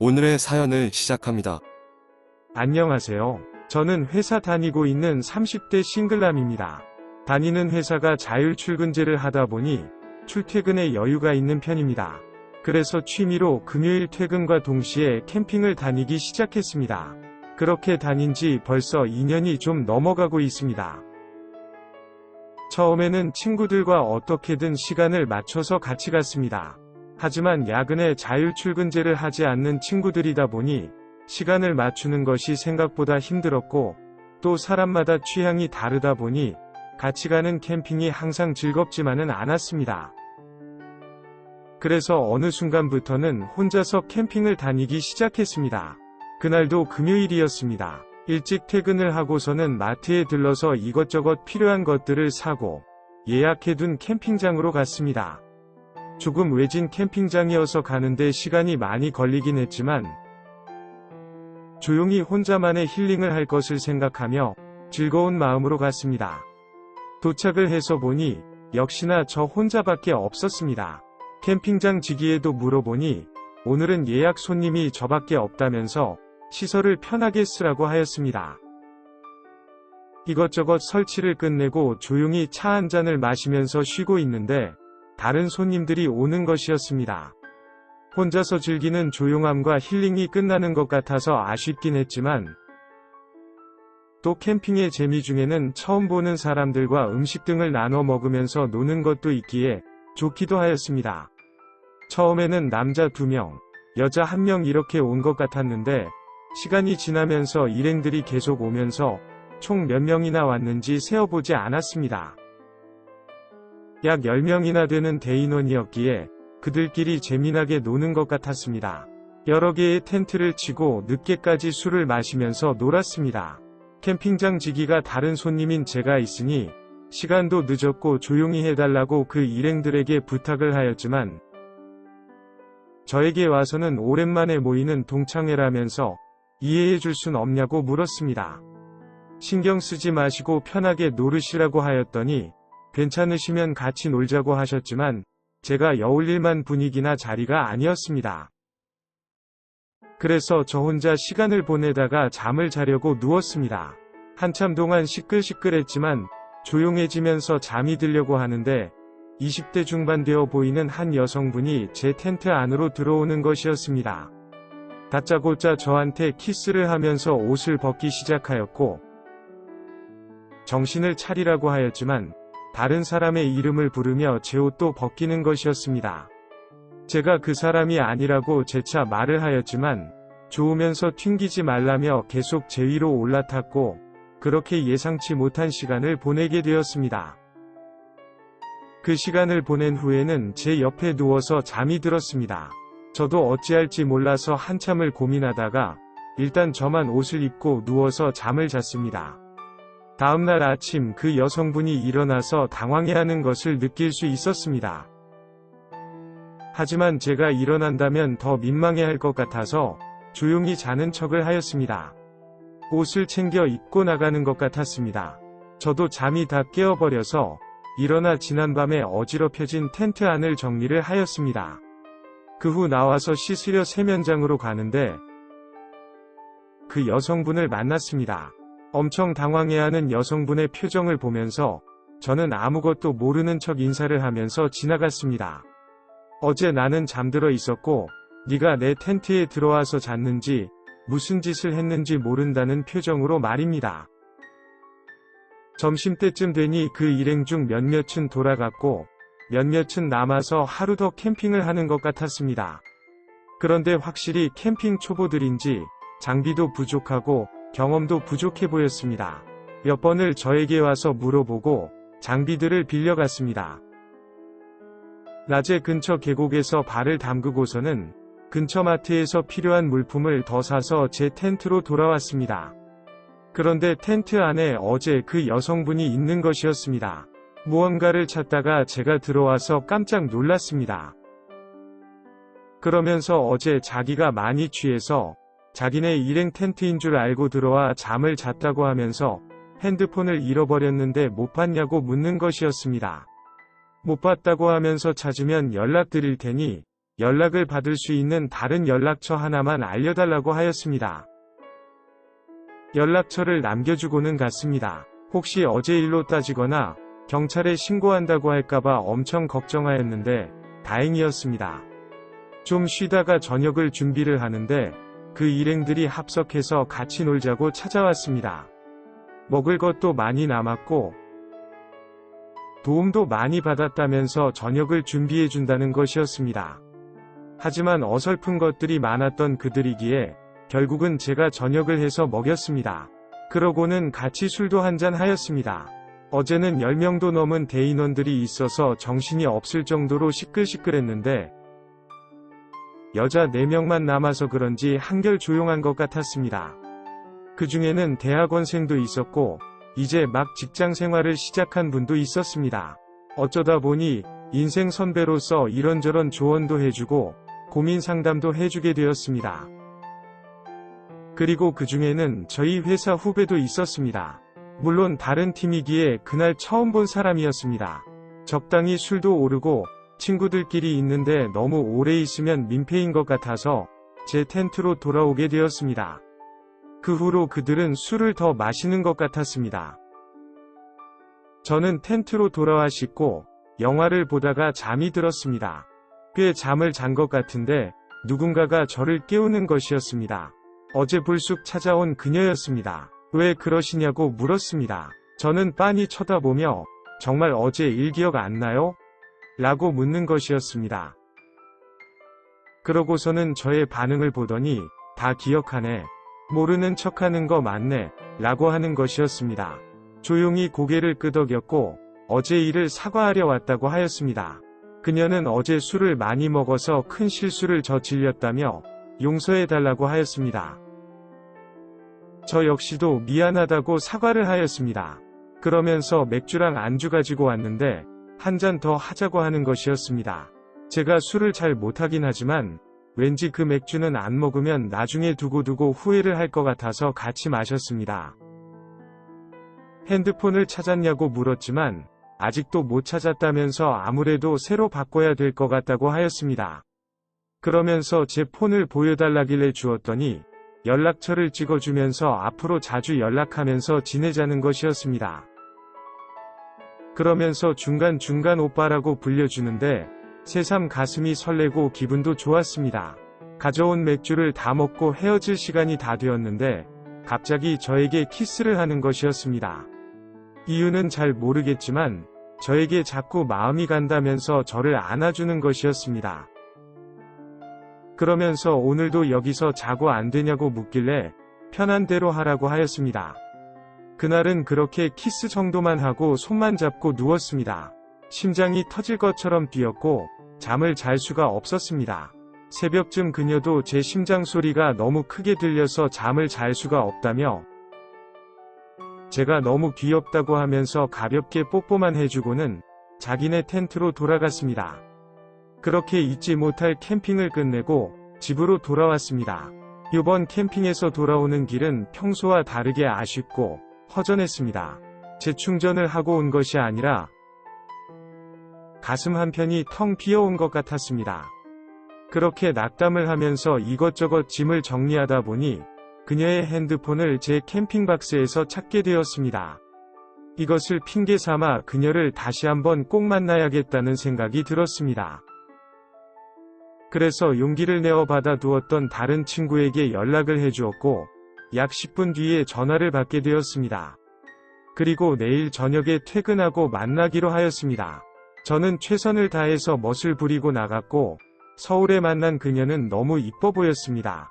오늘의 사연을 시작합니다. 안녕하세요. 저는 회사 다니고 있는 30대 싱글남입니다. 다니는 회사가 자율 출근제를 하다 보니 출퇴근에 여유가 있는 편입니다. 그래서 취미로 금요일 퇴근과 동시에 캠핑을 다니기 시작했습니다. 그렇게 다닌 지 벌써 2년이 좀 넘어가고 있습니다. 처음에는 친구들과 어떻게든 시간을 맞춰서 같이 갔습니다. 하지만 야근에 자율 출근제를 하지 않는 친구들이다 보니 시간을 맞추는 것이 생각보다 힘들었고, 또 사람마다 취향이 다르다 보니 같이 가는 캠핑이 항상 즐겁지만은 않았습니다. 그래서 어느 순간부터는 혼자서 캠핑을 다니기 시작했습니다. 그날도 금요일이었습니다. 일찍 퇴근을 하고서는 마트에 들러서 이것저것 필요한 것들을 사고 예약해둔 캠핑장으로 갔습니다. 조금 외진 캠핑장이어서 가는데 시간이 많이 걸리긴 했지만 조용히 혼자만의 힐링을 할 것을 생각하며 즐거운 마음으로 갔습니다. 도착을 해서 보니 역시나 저 혼자밖에 없었습니다. 캠핑장 지기에도 물어보니 오늘은 예약 손님이 저밖에 없다면서 시설을 편하게 쓰라고 하였습니다. 이것저것 설치를 끝내고 조용히 차 한 잔을 마시면서 쉬고 있는데 다른 손님들이 오는 것이었습니다. 혼자서 즐기는 조용함과 힐링이 끝나는 것 같아서 아쉽긴 했지만, 또 캠핑의 재미 중에는 처음 보는 사람들과 음식 등을 나눠 먹으면서 노는 것도 있기에 좋기도 하였습니다. 처음에는 남자 2명, 여자 1명 이렇게 온 것 같았는데 시간이 지나면서 일행들이 계속 오면서 총 몇 명이나 왔는지 세어보지 않았습니다. 약 10명이나 되는 대인원이었기에 그들끼리 재미나게 노는 것 같았습니다. 여러 개의 텐트를 치고 늦게까지 술을 마시면서 놀았습니다. 캠핑장 지기가 다른 손님인 제가 있으니 시간도 늦었고 조용히 해달라고 그 일행들에게 부탁을 하였지만, 저에게 와서는 오랜만에 모이는 동창회라면서 이해해줄 순 없냐고 물었습니다. 신경 쓰지 마시고 편하게 노르시라고 하였더니 괜찮으시면 같이 놀자고 하셨지만 제가 여울릴만 분위기나 자리가 아니었습니다. 그래서 저 혼자 시간을 보내다가 잠을 자려고 누웠습니다. 한참 동안 시끌시끌했지만 조용해지면서 잠이 들려고 하는데 20대 중반 되어 보이는 한 여성분이 제 텐트 안으로 들어오는 것이었습니다. 다짜고짜 저한테 키스를 하면서 옷을 벗기 시작하였고, 정신을 차리라고 하였지만 다른 사람의 이름을 부르며 제 옷도 벗기는 것이었습니다. 제가 그 사람이 아니라고 재차 말을 하였지만 좋으면서 튕기지 말라며 계속 제 위로 올라탔고, 그렇게 예상치 못한 시간을 보내게 되었습니다. 그 시간을 보낸 후에는 제 옆에 누워서 잠이 들었습니다. 저도 어찌할지 몰라서 한참을 고민하다가 일단 저만 옷을 입고 누워서 잠을 잤습니다. 다음날 아침 그 여성분이 일어나서 당황해하는 것을 느낄 수 있었습니다. 하지만 제가 일어난다면 더 민망해할 것 같아서 조용히 자는 척을 하였습니다. 옷을 챙겨 입고 나가는 것 같았습니다. 저도 잠이 다 깨어버려서 일어나 지난밤에 어지럽혀진 텐트 안을 정리를 하였습니다. 그 후 나와서 씻으려 세면장으로 가는데 그 여성분을 만났습니다. 엄청 당황해하는 여성분의 표정을 보면서 저는 아무것도 모르는 척 인사를 하면서 지나갔습니다. 어제 나는 잠들어 있었고 네가 내 텐트에 들어와서 잤는지 무슨 짓을 했는지 모른다는 표정으로 말입니다. 점심때쯤 되니 그 일행 중 몇몇은 돌아갔고 몇몇은 남아서 하루 더 캠핑을 하는 것 같았습니다. 그런데 확실히 캠핑 초보들인지 장비도 부족하고 경험도 부족해 보였습니다. 몇 번을 저에게 와서 물어보고 장비들을 빌려갔습니다. 낮에 근처 계곡에서 발을 담그고서는 근처 마트에서 필요한 물품을 더 사서 제 텐트로 돌아왔습니다. 그런데 텐트 안에 어제 그 여성분이 있는 것이었습니다. 무언가를 찾다가 제가 들어와서 깜짝 놀랐습니다. 그러면서 어제 자기가 많이 취해서 자기네 일행 텐트인 줄 알고 들어와 잠을 잤다고 하면서 핸드폰을 잃어버렸는데 못 봤냐고 묻는 것이었습니다. 못 봤다고 하면서 찾으면 연락드릴 테니 연락을 받을 수 있는 다른 연락처 하나만 알려달라고 하였습니다. 연락처를 남겨주고는 갔습니다. 혹시 어제 일로 따지거나 경찰에 신고한다고 할까봐 엄청 걱정하였는데 다행이었습니다. 좀 쉬다가 저녁을 준비를 하는데 그 일행들이 합석해서 같이 놀자고 찾아왔습니다. 먹을 것도 많이 남았고 도움도 많이 받았다면서 저녁을 준비해준다는 것이었습니다. 하지만 어설픈 것들이 많았던 그들이기에 결국은 제가 저녁을 해서 먹였습니다. 그러고는 같이 술도 한잔 하였습니다. 어제는 10명도 넘은 대인원들이 있어서 정신이 없을 정도로 시끌시끌했는데 여자 4명만 남아서 그런지 한결 조용한 것 같았습니다. 그 중에는 대학원생도 있었고 이제 막 직장 생활을 시작한 분도 있었습니다. 어쩌다 보니 인생 선배로서 이런저런 조언도 해주고 고민 상담도 해주게 되었습니다. 그리고 그 중에는 저희 회사 후배도 있었습니다. 물론 다른 팀이기에 그날 처음 본 사람이었습니다. 적당히 술도 오르고 친구들끼리 있는데 너무 오래 있으면 민폐인 것 같아서 제 텐트로 돌아오게 되었습니다. 그 후로 그들은 술을 더 마시는 것 같았습니다. 저는 텐트로 돌아와 씻고 영화를 보다가 잠이 들었습니다. 꽤 잠을 잔 것 같은데 누군가가 저를 깨우는 것이었습니다. 어제 불쑥 찾아온 그녀였습니다. 왜 그러시냐고 물었습니다. 저는 빤히 쳐다보며 정말 어제 일 기억 안 나요? 라고 묻는 것이었습니다. 그러고서는 저의 반응을 보더니 다 기억하네. 모르는 척하는 거 맞네. 라고 하는 것이었습니다. 조용히 고개를 끄덕였고 어제 일을 사과하려 왔다고 하였습니다. 그녀는 어제 술을 많이 먹어서 큰 실수를 저질렀다며 용서해달라고 하였습니다. 저 역시도 미안하다고 사과를 하였습니다. 그러면서 맥주랑 안주 가지고 왔는데 한 잔 더 하자고 하는 것이었습니다. 제가 술을 잘 못하긴 하지만 왠지 그 맥주는 안 먹으면 나중에 두고두고 후회를 할 것 같아서 같이 마셨습니다. 핸드폰을 찾았냐고 물었지만 아직도 못 찾았다면서 아무래도 새로 바꿔야 될 것 같다고 하였습니다. 그러면서 제 폰을 보여달라길래 주었더니 연락처를 찍어주면서 앞으로 자주 연락하면서 지내자는 것이었습니다. 그러면서 중간중간 오빠라고 불려주는데 새삼 가슴이 설레고 기분도 좋았습니다. 가져온 맥주를 다 먹고 헤어질 시간이 다 되었는데 갑자기 저에게 키스를 하는 것이었습니다. 이유는 잘 모르겠지만 저에게 자꾸 마음이 간다면서 저를 안아주는 것이었습니다. 그러면서 오늘도 여기서 자고 안 되냐고 묻길래 편한 대로 하라고 하였습니다. 그날은 그렇게 키스 정도만 하고 손만 잡고 누웠습니다. 심장이 터질 것처럼 뛰었고 잠을 잘 수가 없었습니다. 새벽쯤 그녀도 제 심장 소리가 너무 크게 들려서 잠을 잘 수가 없다며 제가 너무 귀엽다고 하면서 가볍게 뽀뽀만 해주고는 자기네 텐트로 돌아갔습니다. 그렇게 잊지 못할 캠핑을 끝내고 집으로 돌아왔습니다. 이번 캠핑에서 돌아오는 길은 평소와 다르게 아쉽고 허전했습니다. 재충전을 하고 온 것이 아니라 가슴 한편이 텅 비어온 것 같았습니다. 그렇게 낙담을 하면서 이것저것 짐을 정리하다 보니 그녀의 핸드폰을 제 캠핑박스에서 찾게 되었습니다. 이것을 핑계 삼아 그녀를 다시 한번 꼭 만나야겠다는 생각이 들었습니다. 그래서 용기를 내어 받아두었던 다른 친구에게 연락을 해주었고 약 10분 뒤에 전화를 받게 되었습니다. 그리고 내일 저녁에 퇴근하고 만나기로 하였습니다. 저는 최선을 다해서 멋을 부리고 나갔고 서울에 만난 그녀는 너무 이뻐 보였습니다.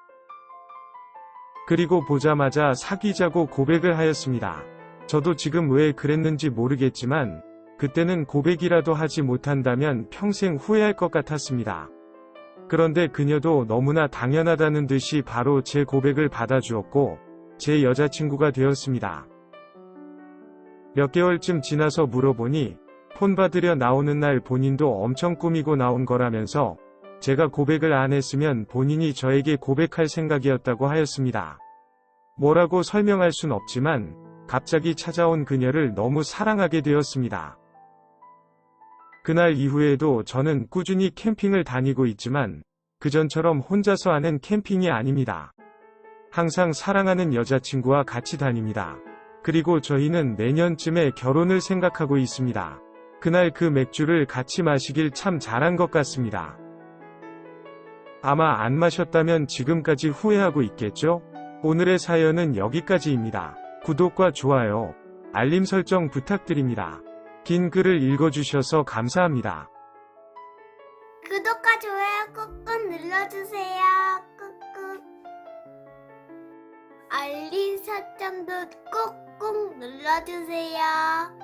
그리고 보자마자 사귀자고 고백을 하였습니다. 저도 지금 왜 그랬는지 모르겠지만 그때는 고백이라도 하지 못한다면 평생 후회할 것 같았습니다. 그런데 그녀도 너무나 당연하다는 듯이 바로 제 고백을 받아주었고 제 여자친구가 되었습니다. 몇 개월쯤 지나서 물어보니 폰 받으려 나오는 날 본인도 엄청 꾸미고 나온 거라면서 제가 고백을 안 했으면 본인이 저에게 고백할 생각이었다고 하였습니다. 뭐라고 설명할 순 없지만 갑자기 찾아온 그녀를 너무 사랑하게 되었습니다. 그날 이후에도 저는 꾸준히 캠핑을 다니고 있지만 그전처럼 혼자서 하는 캠핑이 아닙니다. 항상 사랑하는 여자친구와 같이 다닙니다. 그리고 저희는 내년쯤에 결혼을 생각하고 있습니다. 그날 그 맥주를 같이 마시길 참 잘한 것 같습니다. 아마 안 마셨다면 지금까지 후회하고 있겠죠? 오늘의 사연은 여기까지입니다. 구독과 좋아요, 알림 설정 부탁드립니다. 긴 글을 읽어주셔서 감사합니다. 구독과 좋아요 꾹꾹 눌러주세요. 꾹꾹. 알림 설정도 꾹꾹 눌러주세요.